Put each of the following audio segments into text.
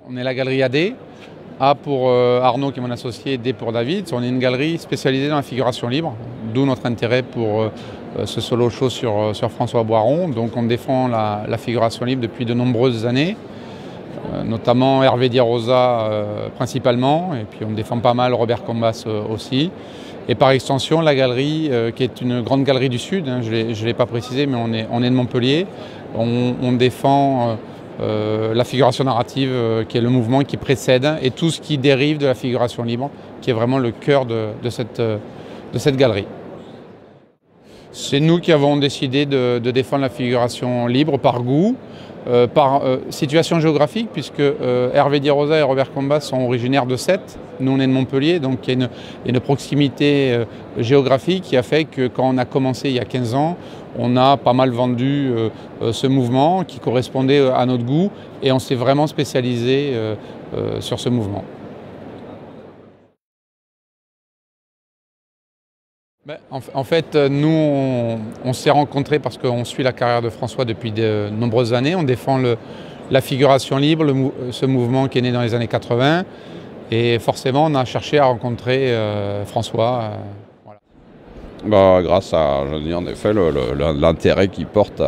On est la galerie AD. A pour Arnaud qui est mon associé, D pour David. On est une galerie spécialisée dans la figuration libre, d'où notre intérêt pour ce solo show sur François Boiron. Donc on défend la figuration libre depuis de nombreuses années, notamment Hervé Di Rosa principalement, et puis on défend pas mal Robert Combas aussi. Et par extension, la galerie, qui est une grande galerie du Sud, hein, je ne l'ai pas précisé, mais on est de Montpellier. On défend la figuration narrative, qui est le mouvement qui précède, et tout ce qui dérive de la figuration libre, qui est vraiment le cœur de cette galerie. C'est nous qui avons décidé de défendre la figuration libre par goût, par situation géographique, puisque Hervé Di Rosa et Robert Combas sont originaires de Sète. Nous, on est de Montpellier, donc il y a une proximité géographique qui a fait que quand on a commencé il y a 15 ans, on a pas mal vendu ce mouvement qui correspondait à notre goût, et on s'est vraiment spécialisé sur ce mouvement. En fait, nous, on s'est rencontrés parce qu'on suit la carrière de François depuis de nombreuses années. On défend la figuration libre, ce mouvement qui est né dans les années 80. Et forcément, on a cherché à rencontrer François. Voilà. Grâce à, je dis en effet, l'intérêt qu'il porte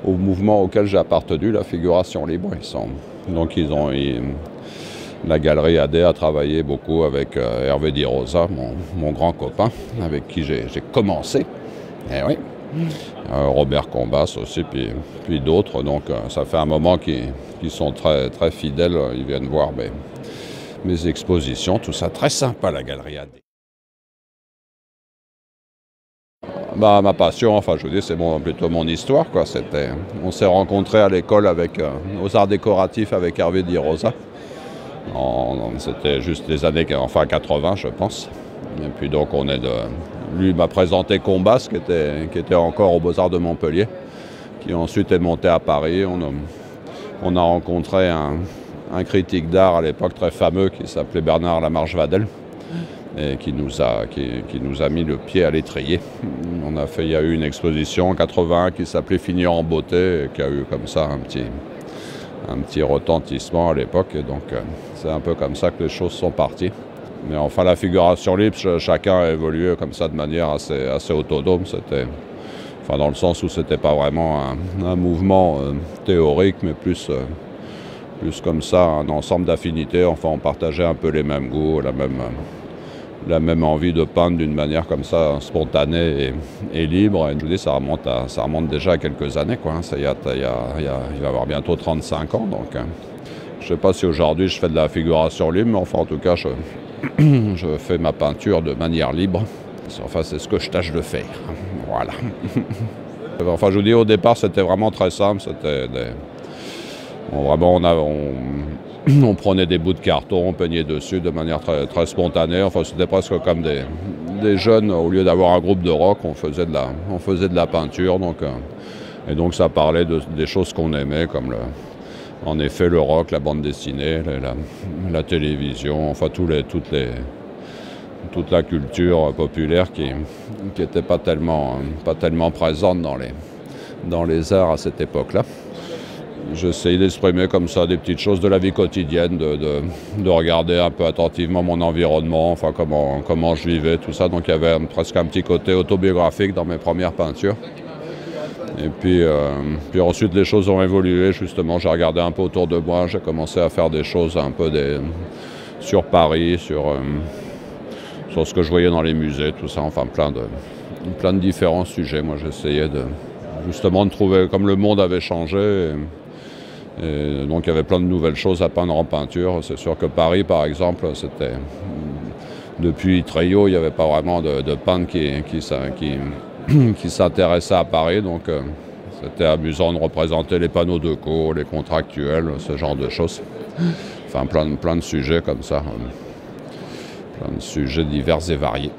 au mouvement auquel j'ai appartenu, la figuration libre. La galerie AD a travaillé beaucoup avec Hervé Di Rosa, mon grand copain, avec qui j'ai commencé. Et oui. Robert Combas aussi, puis d'autres. Donc ça fait un moment qu'ils sont très, très fidèles. Ils viennent voir mes expositions, tout ça. Très sympa, la galerie AD. Ma passion, enfin je vous dis, c'est plutôt mon histoire, quoi. On s'est rencontrés à l'école aux arts décoratifs avec Hervé Di Rosa. C'était juste les années 80, je pense. Et puis donc lui m'a présenté Combas, qui était encore aux Beaux-Arts de Montpellier, qui ensuite est monté à Paris. On a rencontré un critique d'art à l'époque très fameux qui s'appelait Bernard Lamarche-Vadel, et qui nous a mis le pied à l'étrier. Il y a eu une exposition en 81 qui s'appelait Finir en beauté, et qui a eu comme ça un petit retentissement à l'époque, et donc c'est un peu comme ça que les choses sont parties. Mais enfin, la figuration libre, chacun a évolué comme ça de manière assez autonome. Dans le sens où c'était pas vraiment un mouvement théorique, mais plus comme ça, un ensemble d'affinités. Enfin, on partageait un peu les mêmes goûts, la même envie de peindre d'une manière comme ça spontanée et libre. Et je vous dis, ça remonte déjà à quelques années, quoi. Il va y avoir bientôt 35 ans. Donc, je ne sais pas si aujourd'hui je fais de la figuration libre, mais enfin, en tout cas, je fais ma peinture de manière libre. Enfin, c'est ce que je tâche de faire. Voilà. Enfin, je vous dis, au départ, c'était vraiment très simple. On prenait des bouts de carton, on peignait dessus de manière très, très spontanée. Enfin, c'était presque comme des jeunes. Au lieu d'avoir un groupe de rock, on faisait de la peinture. Et donc, ça parlait des choses qu'on aimait, comme en effet le rock, la bande dessinée, la télévision, enfin toute la culture populaire qui n'était pas tellement présente dans les arts à cette époque-là. J'essayais d'exprimer comme ça des petites choses de la vie quotidienne, de regarder un peu attentivement mon environnement, enfin comment je vivais, tout ça. Donc il y avait presque un petit côté autobiographique dans mes premières peintures. Et puis ensuite les choses ont évolué, justement, j'ai regardé un peu autour de moi, j'ai commencé à faire des choses un peu sur Paris, sur ce que je voyais dans les musées, tout ça, enfin plein de différents sujets. Moi j'essayais justement de trouver, comme le monde avait changé, et donc il y avait plein de nouvelles choses à peindre en peinture. C'est sûr que Paris, par exemple, depuis Treilhau, il n'y avait pas vraiment de peintre qui s'intéressait à Paris, donc c'était amusant de représenter les panneaux de co, les contractuels, ce genre de choses. Enfin, plein de sujets comme ça, plein de sujets divers et variés.